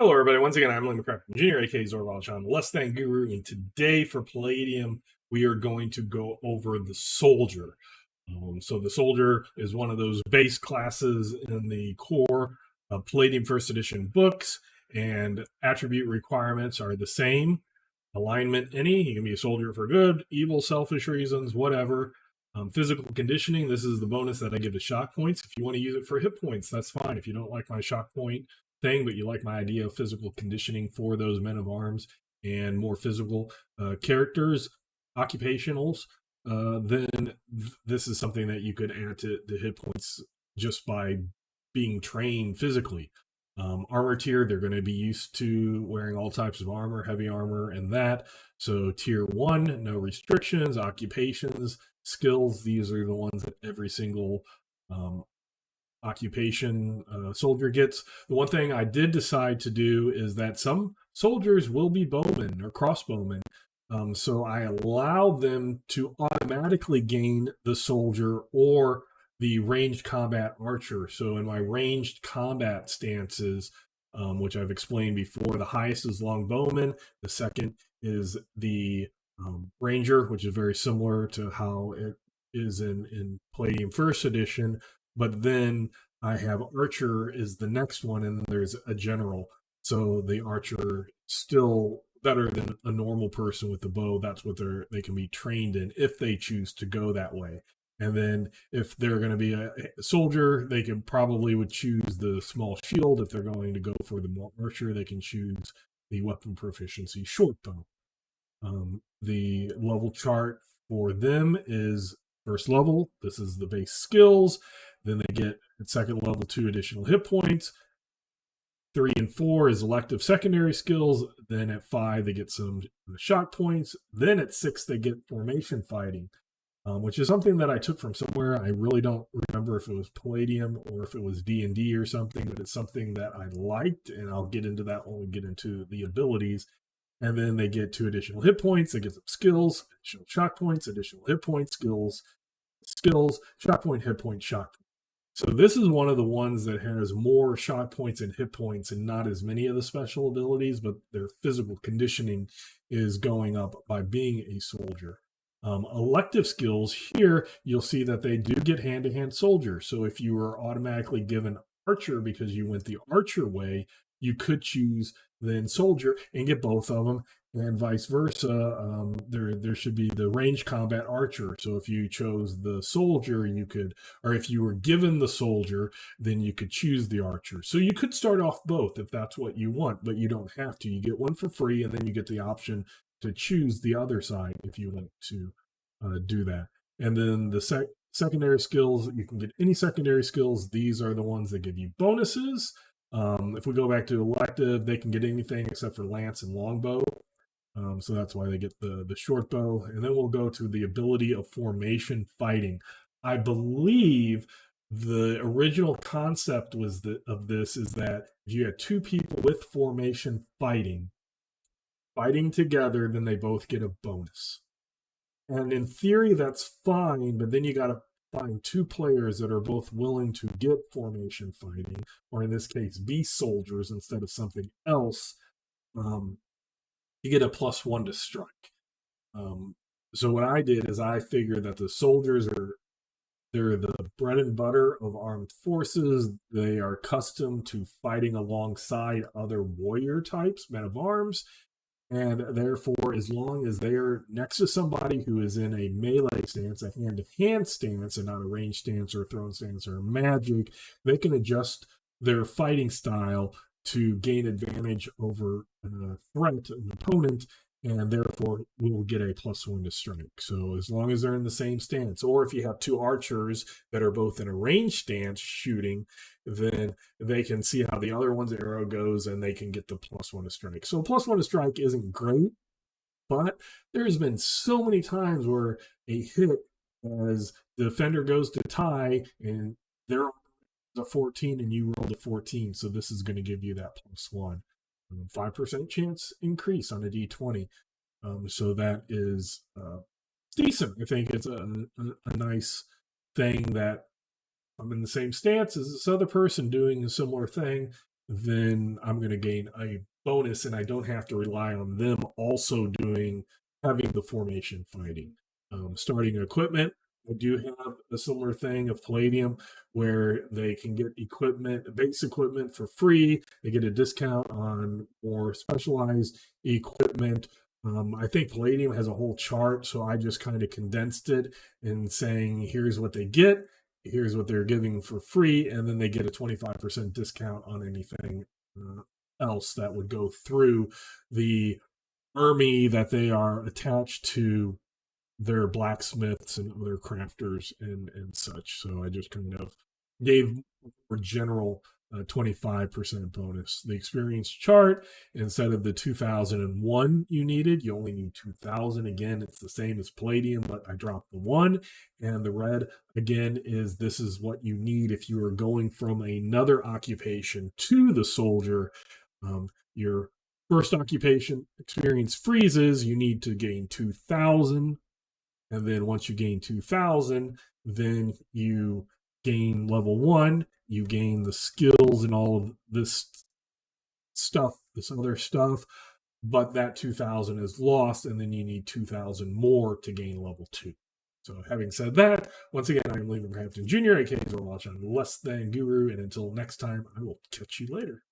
Hello, everybody. Once again, I'm Limcraft Engineer, aka Zorval, I'm the Less Than Guru, and today for Palladium, we are going to go over the Soldier. So the Soldier is one of those base classes in the core Palladium First Edition books, and attribute requirements are the same. Alignment, any. He can be a soldier for good, evil, selfish reasons, whatever. Physical conditioning, this is the bonus that I give to shock points. If you want to use it for hit points, that's fine. If you don't like my shock point thing, but you like my idea of physical conditioning for those men of arms and more physical characters, occupationals, then this is something that you could add to the hit points just by being trained physically. Armor tier, they're going to be used to wearing all types of armor, heavy armor, and that. So tier 1, no restrictions, occupations, skills. These are the ones that every single occupation soldier gets. The one thing I did decide to do is that some soldiers will be bowmen or crossbowmen. So I allow them to automatically gain the soldier or the ranged combat archer. So in my ranged combat stances, which I've explained before, the highest is longbowman. The second is the ranger, which is very similar to how it is in Palladium First Edition. But then I have archer is the next one, and then there's a general. So the archer still better than a normal person with the bow. That's what they can be trained in if they choose to go that way. And then if they're going to be a soldier, they would choose the small shield. If they're going to go for the archer, they can choose the weapon proficiency short bow. The level chart for them is first level. This is the base skills. Then they get at second level 2 additional hit points. 3 and 4 is elective secondary skills. Then at 5, they get some shock points. Then at 6, they get formation fighting, which is something that I took from somewhere. I really don't remember if it was Palladium or if it was D&D or something, but it's something that I liked, and I'll get into that when we get into the abilities. And then they get 2 additional hit points. They get some skills, additional shock points, additional hit points, skills, shock point, hit point, shock point. So this is one of the ones that has more shock points and hit points and not as many of the special abilities, but their physical conditioning is going up by being a soldier. Elective skills, here you'll see that they do get hand-to-hand soldier. So if you were automatically given archer because you went the archer way, you could choose then soldier and get both of them, and vice versa. There should be the ranged combat archer. So if you chose the soldier, you could, or if you were given the soldier, then you could choose the archer. So you could start off both if that's what you want, but you don't have to. You get one for free, and then you get the option to choose the other side if you want to do that. And then the secondary skills, you can get any secondary skills. These are the ones that give you bonuses. If we go back to elective, they can get anything except for lance and longbow. So that's why they get the short bow. And then we'll go to the ability of formation fighting. I believe the original concept of this is that if you had 2 people with formation fighting together, then they both get a bonus. And in theory, that's fine, but then you got to find 2 players that are both willing to get formation fighting, or in this case, be soldiers instead of something else. You get a +1 to strike. So what I did is I figured that the soldiers they're the bread and butter of armed forces. They are accustomed to fighting alongside other warrior types, men of arms. And therefore, as long as they're next to somebody who is in a melee stance, a hand-to-hand stance, and not a ranged stance or a thrown stance or magic, they can adjust their fighting style to gain advantage over a threat, an opponent, and therefore will get a +1 to strike. So as long as they're in the same stance, or if you have 2 archers that are both in a ranged stance shooting, then they can see how the other one's arrow goes and they can get the +1 to strike. So +1 to strike isn't great, but there's been so many times where a hit as the defender goes to tie and they're a 14 and you rolled a 14. So this is going to give you that +1. 5% chance increase on a d20. So that is decent. I think it's a nice thing that I'm in the same stance as this other person doing a similar thing. then I'm going to gain a bonus, and I don't have to rely on them also having the formation fighting. Starting equipment, I do have a similar thing of Palladium where they can get equipment, base equipment for free. They get a discount on more specialized equipment. I think Palladium has a whole chart, so I just kind of condensed it and saying, here's what they get, here's what they're giving for free, and then they get a 25% discount on anything else that would go through the army that they are attached to, their blacksmiths and other crafters and such. So I just kind of gave more general 25% bonus. The experience chart, instead of the 2001 you needed, you only need 2000. Again, it's the same as Palladium, but I dropped the one. And the red, again, is this is what you need if you are going from another occupation to the soldier. Your first occupation experience freezes, you need to gain 2000. And then once you gain 2000, then you gain level 1, you gain the skills and all of this stuff, this other stuff, but that 2000 is lost, and then you need 2000 more to gain level 2. So having said that, once again, I'm Lieven Crampton Jr., aka Zorwatch. I'm Less Than Guru, and until next time, I will catch you later.